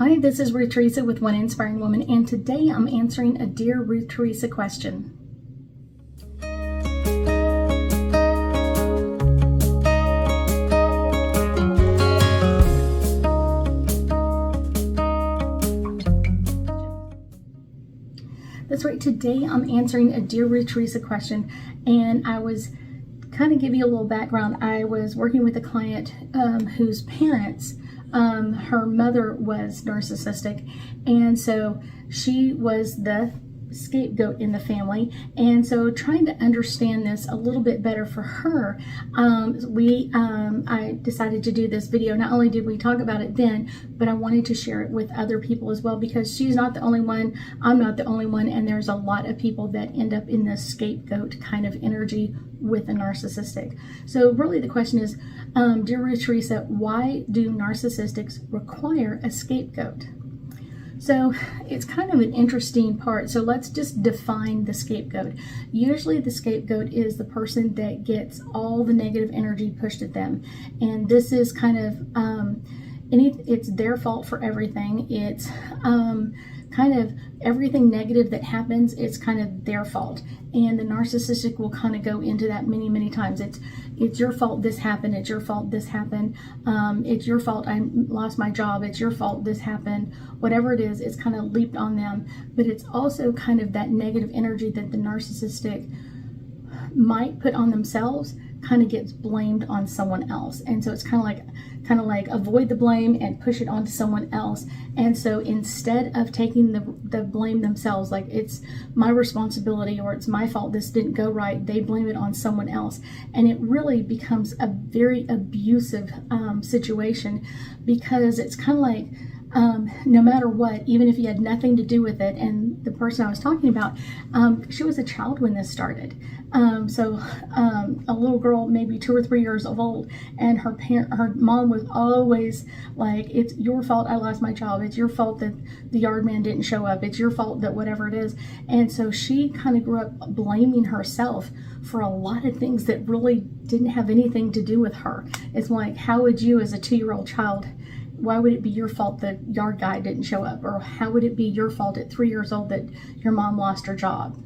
Hi, this is Ruth Theresa with One Inspiring Woman, and today I'm answering a Dear Ruth Theresa question. That's right, today I'm answering a Dear Ruth Theresa question, and I was kind of give you a little background. I was working with a client whose parents, her mother was narcissistic, and so she was the scapegoat in the family. And so trying to understand this a little bit better for her, I decided to do this video. Not only did we talk about it then, but I wanted to share it with other people as well, because she's not the only one, I'm not the only one, and there's a lot of people that end up in this scapegoat kind of energy with a narcissistic. So really the question is, Dear Ruth Theresa, why do narcissistics require a scapegoat? So it's kind of an interesting part. So let's just define the scapegoat. Usually the scapegoat is the person that gets all the negative energy pushed at them. And this is kind of, it's their fault for everything. It's kind of everything negative that happens, it's kind of their fault. And the narcissistic will kind of go into that many, many times. It's your fault this happened. It's your fault this happened. It's your fault I lost my job. It's your fault this happened. Whatever it is, it's kind of leaped on them. But it's also kind of that negative energy that the narcissistic might put on themselves kind of gets blamed on someone else. And so it's kind of like avoid the blame and push it onto someone else. And so instead of taking the blame themselves, like it's my responsibility or it's my fault this didn't go right, they blame it on someone else. And it really becomes a very abusive situation, because it's kind of like no matter what, even if you had nothing to do with it. And the person I was talking about, she was a child when this started. A little girl, maybe 2 or 3 years old, and her mom was always like, it's your fault I lost my job. It's your fault that the yard man didn't show up. It's your fault that whatever it is. And so she kind of grew up blaming herself for a lot of things that really didn't have anything to do with her. It's like, how would you as a 2-year-old child, why would it be your fault the yard guy didn't show up? Or how would it be your fault at 3 years old that your mom lost her job?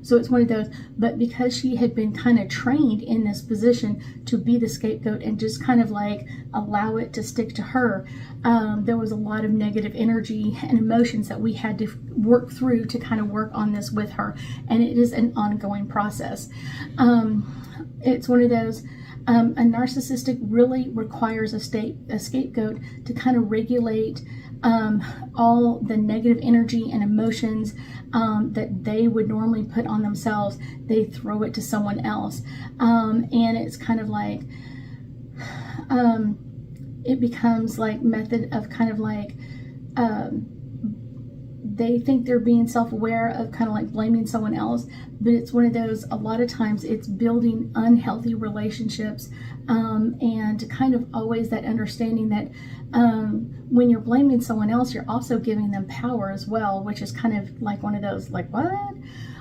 So it's one of those, but because she had been kind of trained in this position to be the scapegoat and just kind of like allow it to stick to her, there was a lot of negative energy and emotions that we had to work through to kind of work on this with her. And it is an ongoing process. It's one of those, a narcissistic really requires a scapegoat to kind of regulate all the negative energy and emotions that they would normally put on themselves. They throw it to someone else. And it's kind of like, it becomes like method of kind of like, they think they're being self-aware of kind of like blaming someone else, but it's one of those, a lot of times it's building unhealthy relationships, and kind of always that understanding that when you're blaming someone else, you're also giving them power as well, which is kind of like one of those, like, what?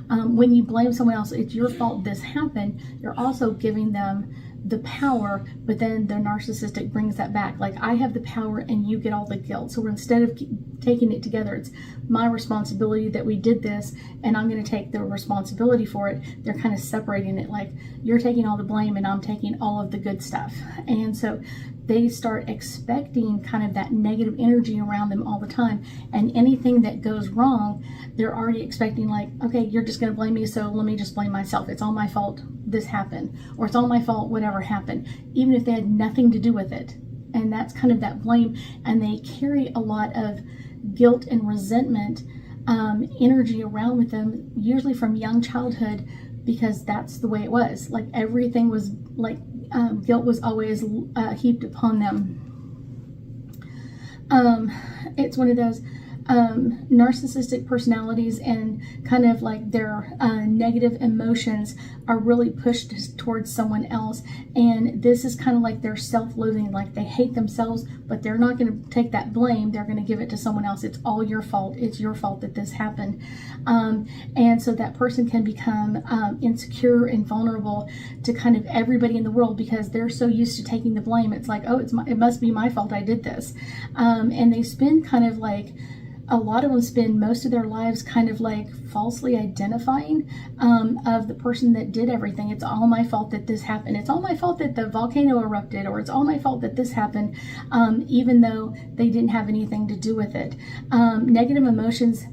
When you blame someone else, it's your fault this happened, you're also giving them the power, but then the narcissistic brings that back. Like, I have the power and you get all the guilt. So instead of taking it together, it's my responsibility that we did this and I'm going to take the responsibility for it. They're kind of separating it, like you're taking all the blame and I'm taking all of the good stuff. And so they start expecting kind of that negative energy around them all the time. And anything that goes wrong, they're already expecting, like, okay, you're just going to blame me, so let me just blame myself. It's all my fault this happened, or it's all my fault whatever happened, even if they had nothing to do with it. And that's kind of that blame. And they carry a lot of guilt and resentment energy around with them, usually from young childhood, because that's the way it was. Like, everything was like, guilt was always heaped upon them. It's one of those, narcissistic personalities and kind of like their negative emotions are really pushed towards someone else, and this is kind of like their self-loathing, like they hate themselves, but they're not going to take that blame, they're going to give it to someone else. It's all your fault, it's your fault that this happened. And so that person can become insecure and vulnerable to kind of everybody in the world because they're so used to taking the blame. It's like, oh, it must be my fault I did this. And they spend kind of like, a lot of them spend most of their lives kind of like falsely identifying of the person that did everything. It's all my fault that this happened. It's all my fault that the volcano erupted, or it's all my fault that this happened, even though they didn't have anything to do with it. Negative emotions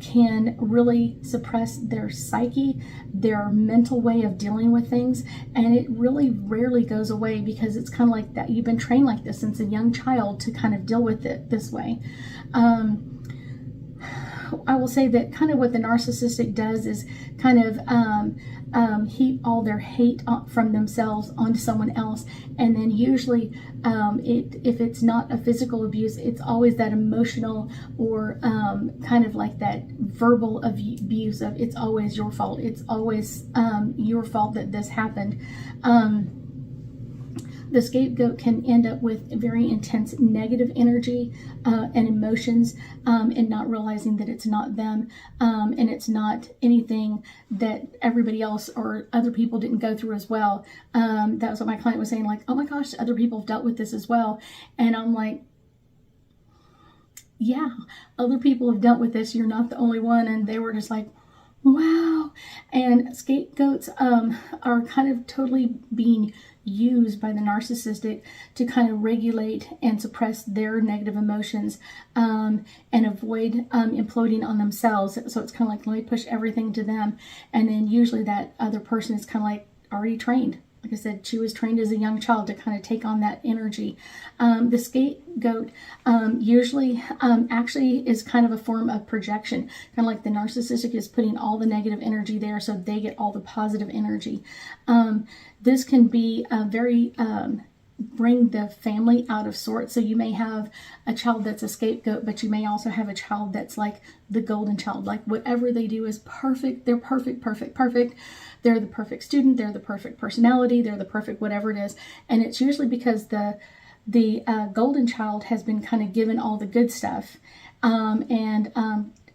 can really suppress their psyche, their mental way of dealing with things, and it really rarely goes away because it's kind of like that. You've been trained like this since a young child to kind of deal with it this way. I will say that kind of what the narcissistic does is kind of heap all their hate from themselves onto someone else, and then usually if it's not a physical abuse, it's always that emotional or kind of like that verbal abuse of it's always your fault, it's always your fault that this happened. The scapegoat can end up with very intense negative energy and emotions, and not realizing that it's not them, and it's not anything that everybody else or other people didn't go through as well. That was what my client was saying, like, oh my gosh, other people have dealt with this as well. And I'm like, yeah, other people have dealt with this. You're not the only one. And they were just like, wow. And scapegoats are kind of totally being used by the narcissistic to kind of regulate and suppress their negative emotions, and avoid imploding on themselves. So it's kind of like, let me push everything to them. And then usually that other person is kind of like already trained. Like I said, she was trained as a young child to kind of take on that energy. The scapegoat usually actually is kind of a form of projection. Kind of like the narcissistic is putting all the negative energy there so they get all the positive energy. This can be very bring the family out of sorts. So you may have a child that's a scapegoat, but you may also have a child that's like the golden child. Like whatever they do is perfect. They're perfect, perfect, perfect. They're the perfect student. They're the perfect personality. They're the perfect whatever it is. And it's usually because the golden child has been kind of given all the good stuff, and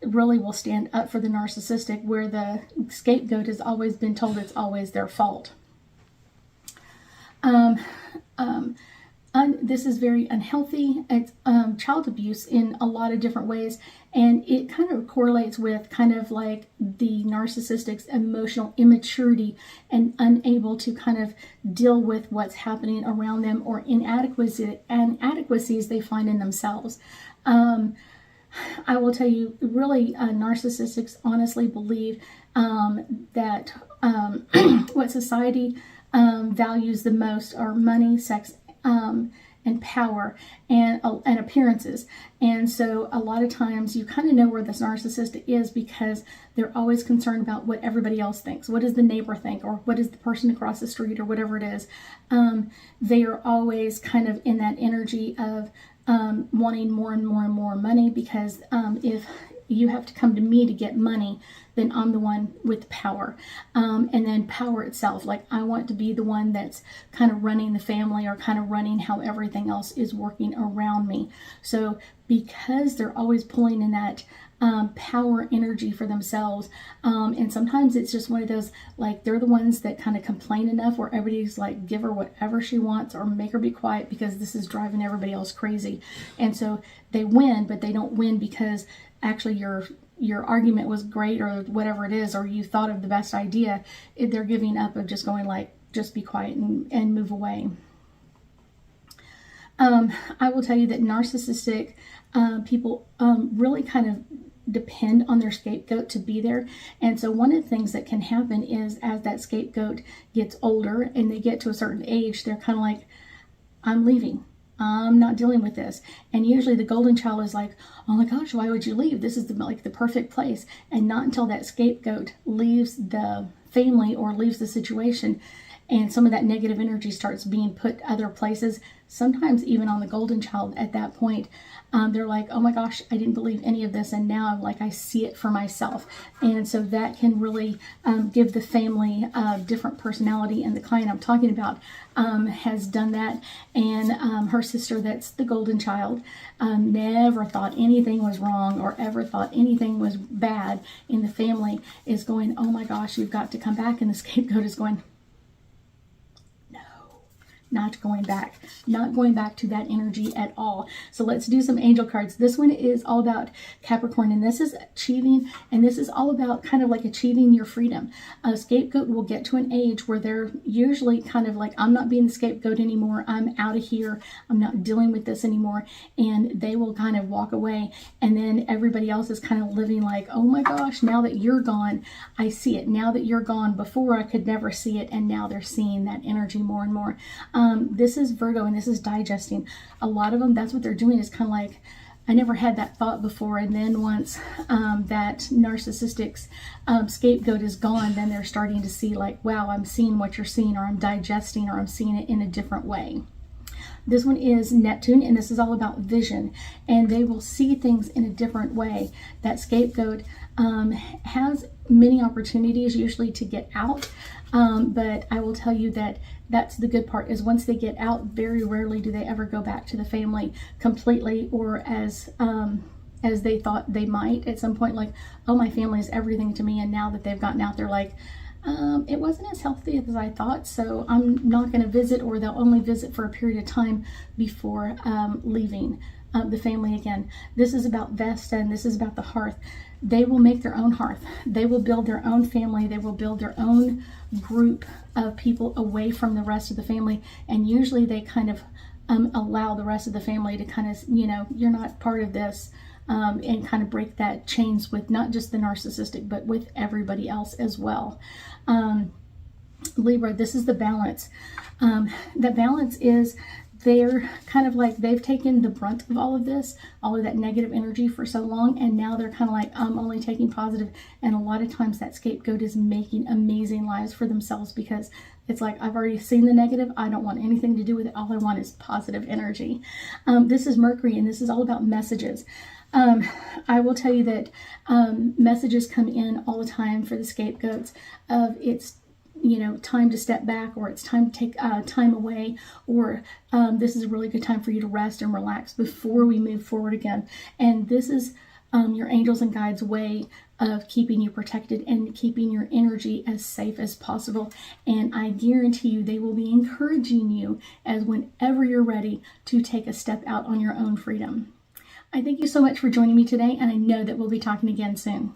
really will stand up for the narcissistic, where the scapegoat has always been told it's always their fault. This is very unhealthy. It's child abuse in a lot of different ways, and it kind of correlates with kind of like the narcissistic's emotional immaturity and unable to kind of deal with what's happening around them, or inadequacies they find in themselves. I will tell you, really, narcissistics honestly believe that what society values the most are money, sex, and power, and appearances. And so a lot of times you kind of know where this narcissist is because they're always concerned about what everybody else thinks. What does the neighbor think? Or what is the person across the street, or whatever it is? They are always kind of in that energy of wanting more and more and more money, because if you have to come to me to get money, then I'm the one with power. And then power itself, like I want to be the one that's kind of running the family, or kind of running how everything else is working around me. So because they're always pulling in that power energy for themselves, and sometimes it's just one of those, like they're the ones that kind of complain enough where everybody's like, give her whatever she wants, or make her be quiet because this is driving everybody else crazy. And so they win, but they don't win because actually your argument was great, or whatever it is, or you thought of the best idea. They're giving up of just going like, just be quiet and move away. I will tell you that narcissistic people really kind of depend on their scapegoat to be there. And so one of the things that can happen is, as that scapegoat gets older and they get to a certain age, they're kind of like, I'm leaving. I'm not dealing with this. And usually the golden child is like, oh my gosh, why would you leave? This is the perfect place. And not until that scapegoat leaves the family or leaves the situation and some of that negative energy starts being put other places, sometimes even on the golden child at that point. They're like, oh my gosh, I didn't believe any of this, and now I'm like, I see it for myself. And so that can really give the family a different personality. And the client I'm talking about has done that. And her sister, that's the golden child, never thought anything was wrong or ever thought anything was bad in the family, is going, oh my gosh, you've got to come back. And the scapegoat is going, not going back to that energy at all. So let's do some angel cards. This one is all about Capricorn, and this is achieving, and this is all about kind of like achieving your freedom. A scapegoat will get to an age where they're usually kind of like, I'm not being the scapegoat anymore. I'm out of here. I'm not dealing with this anymore. And they will kind of walk away. And then everybody else is kind of living like, oh my gosh, now that you're gone, I see it. Now that you're gone, before I could never see it. And now they're seeing that energy more and more. This is Virgo, and this is digesting. A lot of them, that's what they're doing, is kind of like, I never had that thought before. And then once that narcissistic scapegoat is gone, then they're starting to see like, wow, I'm seeing what you're seeing, or I'm digesting, or I'm seeing it in a different way. This one is Neptune, and this is all about vision, and they will see things in a different way. That scapegoat has many opportunities usually to get out, but I will tell you that that's the good part, is once they get out, very rarely do they ever go back to the family completely, or as they thought they might at some point, like, oh, my family is everything to me. And now that they've gotten out, they're like, it wasn't as healthy as I thought, so I'm not going to visit, or they'll only visit for a period of time before leaving the family again. This is about Vesta, and this is about the hearth. They will make their own hearth. They will build their own family. They will build their own group of people away from the rest of the family, and usually they kind of allow the rest of the family to kind of, you're not part of this. And kind of break that chains with not just the narcissistic, but with everybody else as well. Libra, this is the balance. The balance is, they're kind of like, they've taken the brunt of all of this, all of that negative energy for so long, and now they're kind of like, I'm only taking positive. And a lot of times that scapegoat is making amazing lives for themselves, because it's like, I've already seen the negative. I don't want anything to do with it. All I want is positive energy. This is Mercury, and this is all about messages. I will tell you that messages come in all the time for the scapegoats of, it's time to step back, or it's time to take time away, or this is a really good time for you to rest and relax before we move forward again. And this is your angels and guides' way of keeping you protected and keeping your energy as safe as possible. And I guarantee you, they will be encouraging you as whenever you're ready to take a step out on your own freedom. I thank you so much for joining me today, and I know that we'll be talking again soon.